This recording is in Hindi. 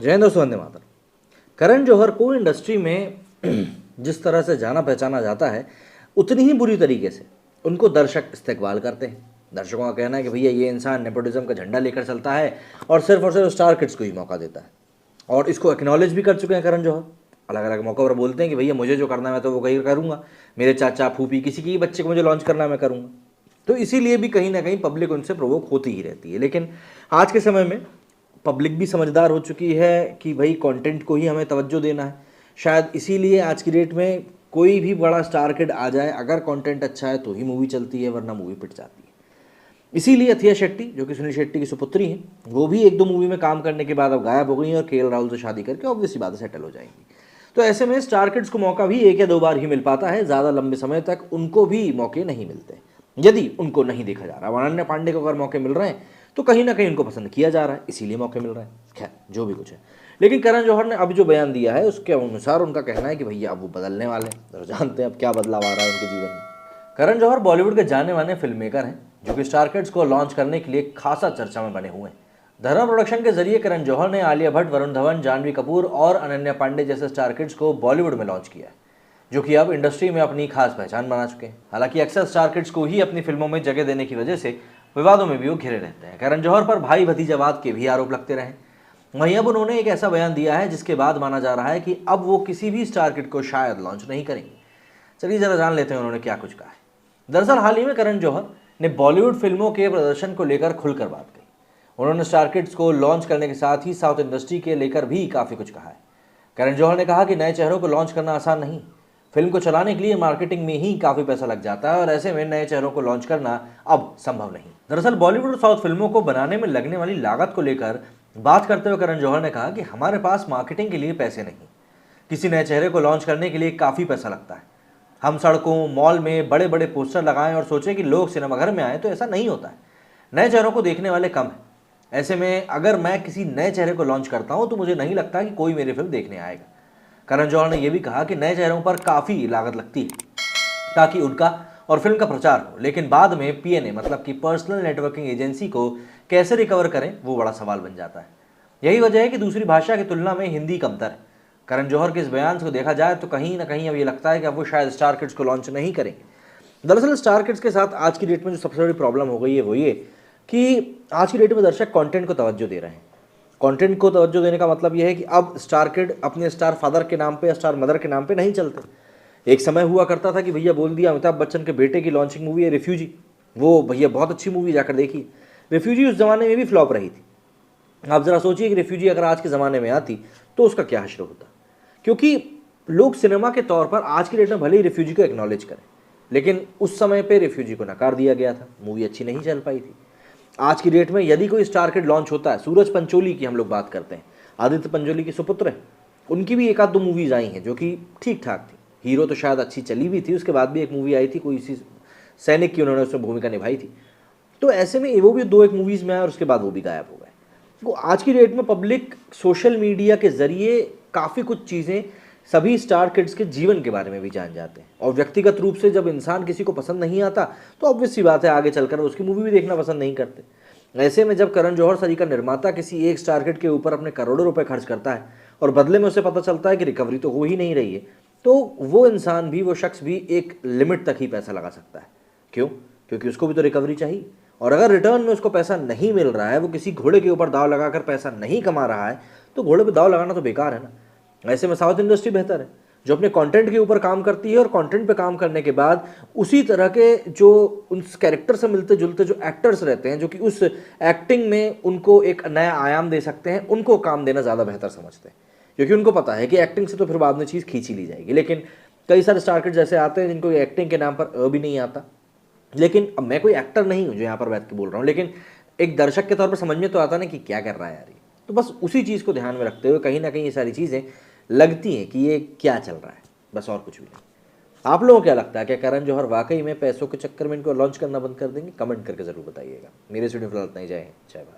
जय हिंद दोस्तों, वंदे मातरम। करण जौहर को इंडस्ट्री में जिस तरह से जाना पहचाना जाता है, उतनी ही बुरी तरीके से उनको दर्शक इस्तेकबाल करते हैं। दर्शकों का कहना है कि भैया ये इंसान नेपोटिज्म का झंडा लेकर चलता है और सिर्फ स्टार किड्स को ही मौका देता है। और इसको एक्नॉलेज भी कर चुके हैं करण जौहर। अलग अलग मौक़ों पर बोलते हैं कि भैया मुझे जो करना है मैं तो वो कहीं करूँगा, मेरे चाचा फूफी किसी की बच्चे को मुझे लॉन्च करना है मैं करूँगा। तो इसीलिए भी कहीं ना कहीं पब्लिक उनसे प्रोवोक होती ही रहती है। लेकिन आज के समय में पब्लिक भी समझदार हो चुकी है कि भाई कंटेंट को ही हमें तवज्जो देना है। शायद इसीलिए आज की डेट में कोई भी बड़ा स्टार किड आ जाए, अगर कंटेंट अच्छा है तो ही मूवी चलती है, वरना मूवी पिट जाती है। इसीलिए अथिया शेट्टी, जो कि सुनील शेट्टी की सुपुत्री हैं, वो भी एक दो मूवी में काम करने के बाद अब गायब हो गई हैं और केएल राहुल से शादी करके ऑब्वियसली बात सेटल हो जाएंगी। तो ऐसे में स्टार किड्स को मौका भी एक या दो बार ही मिल पाता है, ज़्यादा लंबे समय तक उनको भी मौके नहीं मिलते यदि उनको नहीं देखा जा रहा। अनन्या पांडे को अगर मौके मिल रहे हैं तो कहीं ना कहीं उनको पसंद किया जा रहा है, इसीलिए मौके मिल रहे हैं। खैर जो भी कुछ है, लेकिन करण जौहर ने अब जो बयान दिया है उसके अनुसार उनका कहना है कि भैया अब वो बदलने वाले हैं, तो जानते हैं अब क्या बदलाव आ रहा है उनके जीवन में। करण जौहर बॉलीवुड के जाने माने फिल्म मेकर हैं, जो कि स्टार किड्स को लॉन्च करने के लिए खासा चर्चा में बने हुए हैं। धर्मा प्रोडक्शन के जरिए करण जौहर ने आलिया भट्ट, वरुण धवन, जानवी कपूर और अनन्या पांडे जैसे स्टार किड्स को बॉलीवुड में लॉन्च किया है, जो कि अब इंडस्ट्री में अपनी खास पहचान बना चुके हैं। हालांकि अक्सर स्टार किड्स को ही अपनी फिल्मों में जगह देने की वजह से विवादों में भी वो घिरे रहते हैं। करण जौहर पर भाई भतीजावाद के भी आरोप लगते रहे। वहीं अब उन्होंने एक ऐसा बयान दिया है जिसके बाद माना जा रहा है कि अब वो किसी भी स्टार किड को शायद लॉन्च नहीं करेंगे। चलिए जरा जान लेते हैं उन्होंने क्या कुछ कहा है। दरअसल हाल ही में करण जौहर ने बॉलीवुड फिल्मों के प्रदर्शन को लेकर खुलकर बात कही। उन्होंने स्टार किड्स को लॉन्च करने के साथ ही साउथ इंडस्ट्री के लेकर भी काफ़ी कुछ कहा है। करण जौहर ने कहा कि नए चेहरों को लॉन्च करना आसान नहीं, फिल्म को चलाने के लिए मार्केटिंग में ही काफ़ी पैसा लग जाता है और ऐसे में नए चेहरों को लॉन्च करना अब संभव नहीं। दरअसल बॉलीवुड और साउथ फिल्मों को बनाने में लगने वाली लागत को लेकर बात करते हुए करण जौहर ने कहा कि हमारे पास मार्केटिंग के लिए पैसे नहीं, किसी नए चेहरे को लॉन्च करने के लिए काफ़ी पैसा लगता है। हम सड़कों मॉल में बड़े बड़े पोस्टर लगाएं और सोचें कि लोग सिनेमाघर में आए, तो ऐसा नहीं होता है। नए चेहरों को देखने वाले कम हैं। ऐसे में अगर मैं किसी नए चेहरे को लॉन्च करता हूं तो मुझे नहीं लगता कि कोई मेरी फिल्म देखने आएगा। करण जौहर ने यह भी कहा कि नए चेहरों पर काफ़ी लागत लगती है ताकि उनका और फिल्म का प्रचार हो, लेकिन बाद में पीएनए मतलब कि पर्सनल नेटवर्किंग एजेंसी को कैसे रिकवर करें वो बड़ा सवाल बन जाता है। यही वजह है कि दूसरी भाषा की तुलना में हिंदी कमतर है। करण जौहर के इस बयान को देखा जाए तो कहीं ना कहीं अब ये लगता है कि अब वो शायद स्टार किड्स को लॉन्च नहीं करेंगे। दरअसल स्टार किड्स के साथ आज की डेट में जो सबसे बड़ी प्रॉब्लम हो गई है वो ये कि आज की डेट में दर्शक कंटेंट को तवज्जो दे रहे हैं। कंटेंट को तवज्जो देने का मतलब यह है कि अब स्टार किड अपने स्टार फादर के नाम पे या स्टार मदर के नाम पे नहीं चलते। एक समय हुआ करता था कि भैया बोल दिया अमिताभ बच्चन के बेटे की लॉन्चिंग मूवी है रिफ्यूजी, वो भैया बहुत अच्छी मूवी, जाकर देखिए। रिफ्यूजी उस जमाने में भी फ्लॉप रही थी। आप जरा सोचिए कि रिफ्यूजी अगर आज के ज़माने में आती तो उसका क्या हश्र होता, क्योंकि लोग सिनेमा के तौर पर आज की डेट में भले ही रिफ्यूजी को एक्नॉलेज करें, लेकिन उस समय पे रिफ्यूजी को नकार दिया गया था, मूवी अच्छी नहीं चल पाई थी। आज की डेट में यदि कोई स्टार किड लॉन्च होता है, सूरज पंचोली की हम लोग बात करते हैं, आदित्य पंचोली की सुपुत्र हैं, उनकी भी एक आध दो मूवीज़ आई हैं जो कि ठीक ठाक थी। हीरो तो शायद अच्छी चली भी थी, उसके बाद भी एक मूवी आई थी कोई इसी सैनिक की, उन्होंने उसमें भूमिका निभाई थी। तो ऐसे में वो भी दो एक मूवीज़ में आए और उसके बाद वो भी गायब हो गए। वो आज की डेट में पब्लिक सोशल मीडिया के ज़रिए काफ़ी कुछ चीज़ें सभी स्टार किड्स के जीवन के बारे में भी जान जाते हैं, और व्यक्तिगत रूप से जब इंसान किसी को पसंद नहीं आता तो ऑब्वियस सी बात है आगे चलकर उसकी मूवी भी देखना पसंद नहीं करते। ऐसे में जब करण जौहर सरी का निर्माता किसी एक स्टार किड के ऊपर अपने करोड़ों रुपए खर्च करता है और बदले में उसे पता चलता है कि रिकवरी तो हो ही नहीं रही है, तो वो इंसान भी, वो शख्स भी एक लिमिट तक ही पैसा लगा सकता है। क्यों? क्योंकि उसको भी तो रिकवरी चाहिए, और अगर रिटर्न में उसको पैसा नहीं मिल रहा है, वो किसी घोड़े के ऊपर दाव लगाकर पैसा नहीं कमा रहा है, तो घोड़े पे दाव लगाना तो बेकार है ना। ऐसे में साउथ इंडस्ट्री बेहतर है, जो अपने कंटेंट के ऊपर काम करती है और कंटेंट पे काम करने के बाद उसी तरह के जो उस कैरेक्टर से मिलते जुलते जो एक्टर्स रहते हैं, जो कि उस एक्टिंग में उनको एक नया आयाम दे सकते हैं, उनको काम देना ज़्यादा बेहतर समझते हैं, क्योंकि उनको पता है कि एक्टिंग से तो फिर बाद में चीज़ खींची ली जाएगी। लेकिन कई सारे स्टार किड जैसे आते हैं जिनको एक्टिंग के नाम पर भी नहीं आता। लेकिन अब मैं कोई एक्टर नहीं हूँ जो यहाँ पर बैठ के बोल रहा हूँ, लेकिन एक दर्शक के तौर पर समझ में तो आता ना कि क्या कर रहा है यार ये। तो बस उसी चीज़ को ध्यान में रखते हुए कहीं ना कहीं ये सारी चीज़ें लगती हैं कि ये क्या चल रहा है, बस और कुछ भी नहीं। आप लोगों को क्या लगता है, क्या करण जौहर वाकई में पैसों के चक्कर में इनको लॉन्च करना बंद कर देंगे? कमेंट करके ज़रूर बताइएगा। मेरे स्टूडियो फिलहाल इतना ही, जय हिंद, जय भारत।